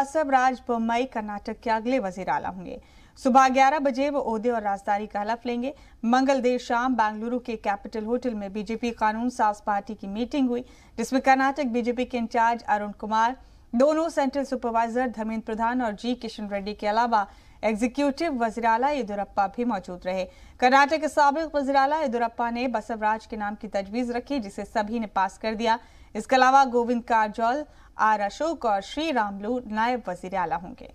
बसवराज बोम्मई कर्नाटक के अगले वजीर आला होंगे। सुबह 11 बजे वो ओहदे और राजदारी का हलफ लेंगे। मंगल देर शाम बेंगलुरु के कैपिटल होटल में बीजेपी कानून साज पार्टी की मीटिंग हुई, जिसमें कर्नाटक बीजेपी के इंचार्ज अरुण कुमार, दोनों सेंट्रल सुपरवाइजर धर्मेंद्र प्रधान और जी किशन रेड्डी के अलावा एग्जीक्यूटिव वजीर आला येदियुरप्पा भी मौजूद रहे। कर्नाटक के साबिक वजीर आला येदियुरप्पा ने बसवराज के नाम की तजवीज रखी, जिसे सभी ने पास कर दिया। इसके अलावा गोविंद कारजोल, आर अशोक और श्री रामलू नायब वजीर आला होंगे।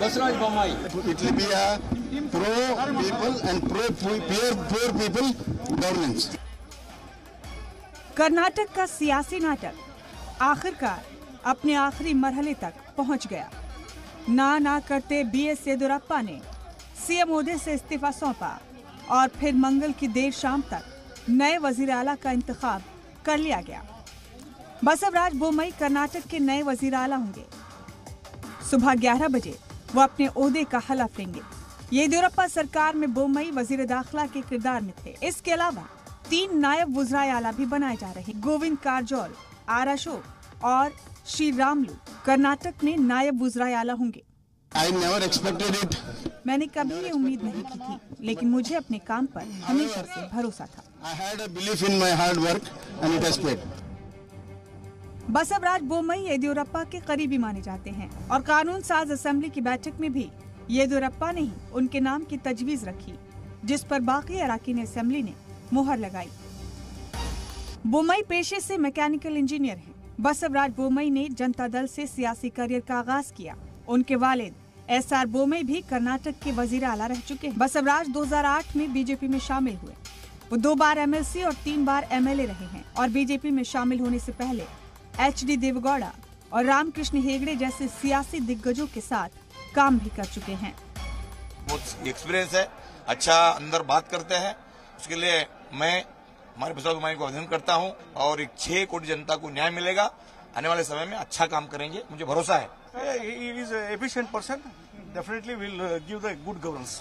Basaraj Bommai. It will be a pro-people and poor people governance. Karnataka का सियासी नाटक आखिरकार अपने आखिरी मरहले तक पहुंच गया। ना करते बीएस येदियुरप्पा ने सीएम ओहदे से इस्तीफा सौंपा और फिर मंगल की देर शाम तक नए वजीर आला का इंतखाब कर लिया गया। बसवराज बोम्मई कर्नाटक के नए वजीर आला होंगे। सुबह 11 बजे वो अपने ओहदे का हलफ लेंगे। येदियुरप्पा सरकार में बोम्मई वजीर दाखिला के किरदार में थे। इसके अलावा 3 नायब वज़राए आला भी बनाए जा रहे। गोविंद कारजोल, आर अशोक और श्री रामलू कर्नाटक में नायब वज़राए आला होंगे। I never expected it. मैंने कभी ये उम्मीद नहीं की थी, लेकिन मुझे अपने काम पर हमेशा से भरोसा था। I had a belief in my hard work and it has paid. Basavaraj Bommai Yediyurappa के करीबी माने जाते हैं और कानून साज असेंबली की बैठक में भी येदियुरप्पा ने ही उनके नाम की तजवीज रखी, जिस पर बाकी अराकीन असेंबली ने मुहर लगाई। बोम्मई पेशे से मैकेनिकल इंजीनियर हैं। बसवराज बोम्मई ने जनता दल से सियासी करियर का आगाज किया। उनके वालिद एसआर बोम्मई भी कर्नाटक के वजीर आला रह चुके हैं। बसवराज 2008 में बीजेपी में शामिल हुए। वो 2 बार एमएलसी और 3 बार एमएलए रहे हैं और बीजेपी में शामिल होने से पहले एचडी देवेगौड़ा और रामकृष्ण हेगड़े जैसे सियासी दिग्गजों के साथ काम भी कर चुके हैं। बहुत एक्सपीरियंस है, अच्छा अंदर बात करते हैं। उसके लिए मैं हमारे बसवराज बोम्मई को अभिनंदन करता हूं और 6 कोटि जनता को न्याय मिलेगा। आने वाले समय में अच्छा काम करेंगे, मुझे भरोसा है। He is an efficient person. Definitely will give the good governance.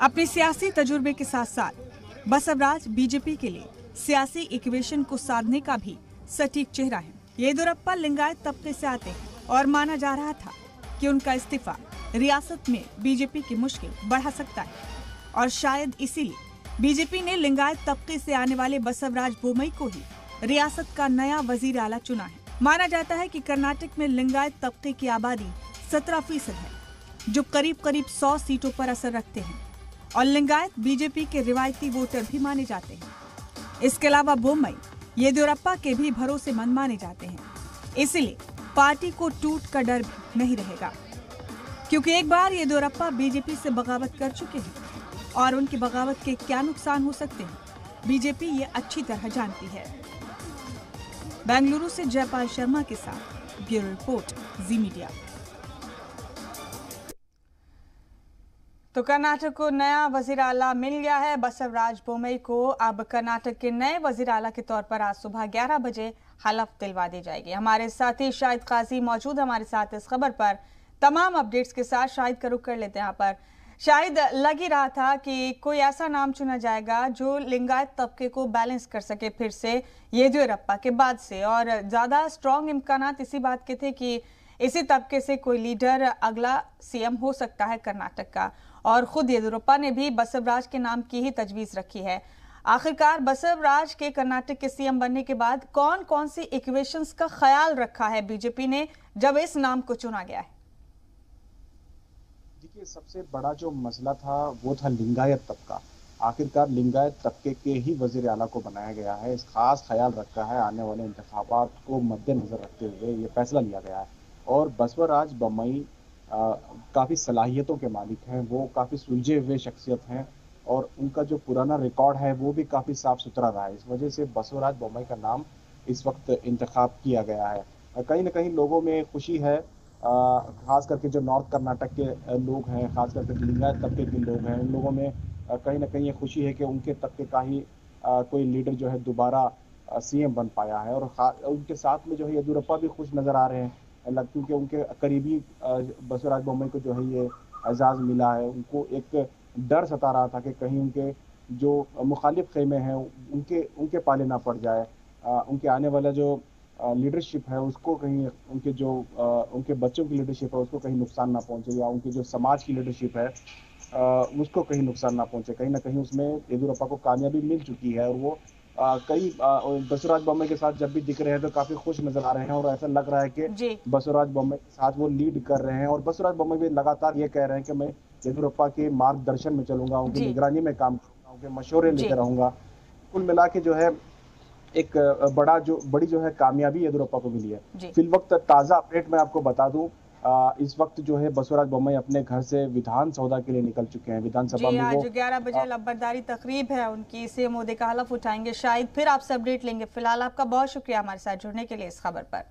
अपने सियासी तजुर्बे के साथ साथ बसवराज बीजेपी के लिए सियासी इक्वेशन को साधने का भी सटीक चेहरा है। येदियुरप्पा लिंगायत तबके से आते हैं और माना जा रहा था कि उनका इस्तीफा रियासत में बीजेपी की मुश्किल बढ़ा सकता है और शायद इसीलिए बीजेपी ने लिंगायत तबके से आने वाले बसवराज बोम्मई को ही रियासत का नया वजीर आला चुना है। माना जाता है कि कर्नाटक में लिंगायत तबके की आबादी 17% है, जो करीब 100 सीटों पर असर रखते हैं और लिंगायत बीजेपी के रिवायती वोटर भी माने जाते हैं। इसके अलावा बोम्मई येदियुरप्पा के भी भरोसेमंद माने जाते हैं, इसलिए पार्टी को टूट का डर भी नहीं रहेगा, क्योंकि एक बार येदियुरप्पा बीजेपी से बगावत कर चुके हैं और उनकी बगावत के क्या नुकसान हो सकते हैं, बीजेपी ये अच्छी तरह जानती है। बेंगलुरु से जयपाल शर्मा के साथ ब्यूरो रिपोर्ट, जी मीडिया। तो कर्नाटक को नया वजीर आला मिल गया है। बसवराज बोम्मई को अब कर्नाटक के नए वजीर आला के तौर पर आज सुबह 11 बजे हलफ दिलवा दी जाएगी। हमारे साथी शाहिद काजी मौजूद हमारे साथ इस खबर पर तमाम अपडेट्स के साथ। शाहिद का रुख कर लेते हैं यहाँ पर। शाहिद, लग ही रहा था कि कोई ऐसा नाम चुना जाएगा जो लिंगायत तबके को बैलेंस कर सके फिर से येदियुरप्पा के बाद से, और ज्यादा स्ट्रॉन्ग इम्कानात इसी बात के थे कि इसी तबके से कोई लीडर अगला सीएम हो सकता है कर्नाटक का, और खुद येदियुरप्पा ने भी बसवराज के नाम की ही तजवीज रखी है। आखिरकार बसवराज के कर्नाटक के सीएम बनने के बाद कौन कौन सी इक्वेशंस का ख्याल रखा है बीजेपी ने जब इस नाम को चुना गया है? देखिए, सबसे बड़ा जो मसला था वो था लिंगायत तबका। आखिरकार लिंगायत तबके के ही वजीर आला को बनाया गया है। इस खास ख्याल रखा है, आने वाले इंतखाबात को मद्देनजर रखते हुए ये फैसला लिया गया है। और बसवराज बोम्मई काफ़ी सलाहियतों के मालिक हैं, वो काफ़ी सुलझे हुए शख्सियत हैं और उनका जो पुराना रिकॉर्ड है वो भी काफ़ी साफ सुथरा रहा है। इस वजह से बसवराज बोम्मई का नाम इस वक्त इंतखाब किया गया है। कहीं ना कहीं लोगों में खुशी है, खास करके जो नॉर्थ कर्नाटक के लोग हैं, खास करके लिंगायत तबके के लोग हैं, उन लोगों में कहीं ना कहीं ये खुशी है कि उनके तबके का ही कोई लीडर जो है दोबारा सीएम बन पाया है। और उनके साथ में जो है येदियुरप्पा भी खुश नज़र आ रहे हैं क्योंकि उनके करीबी बसवराज बोम्मई को जो है ये एजाज़ मिला है। उनको एक डर सता रहा था कि कहीं उनके जो मुखालिफ खेमे हैं उनके पाले ना पड़ जाए, उनके आने वाला जो लीडरशिप है उसको कहीं उनके बच्चों की लीडरशिप है उसको कहीं नुकसान ना पहुंचे, या उनकी जो समाज की लीडरशिप है उसको कहीं नुकसान ना पहुंचे। कहीं ना कहीं उसमें येदियुरप्पा को कामयाबी मिल चुकी है और वो कई बसवराज बोम्मई के साथ जब भी दिख रहे हैं तो काफी खुश नजर आ रहे हैं और ऐसा लग रहा है कि बसवराज बोम्मई के साथ वो लीड कर रहे हैं। और बसवराज बोम्मई भी लगातार ये कह रहे हैं कि मैं येदियुरप्पा के मार्गदर्शन में चलूंगा, उनकी निगरानी में काम करूंगा, उनके मशवरे लेते रहूंगा। कुल मिला के जो है एक बड़ी जो है कामयाबी येदियुरप्पा को मिली है। फिल वक्त ताजा अपडेट मैं आपको बता दूं, इस वक्त जो है बसवराज बोम्मई अपने घर से विधान सौदा के लिए निकल चुके हैं। विधानसभा में आज 11 बजे लंबरदारी तकरीब है उनकी, सीएम मोदी का हलफ उठाएंगे, शायद फिर आपसे अपडेट लेंगे। फिलहाल आपका बहुत शुक्रिया हमारे साथ जुड़ने के लिए इस खबर पर।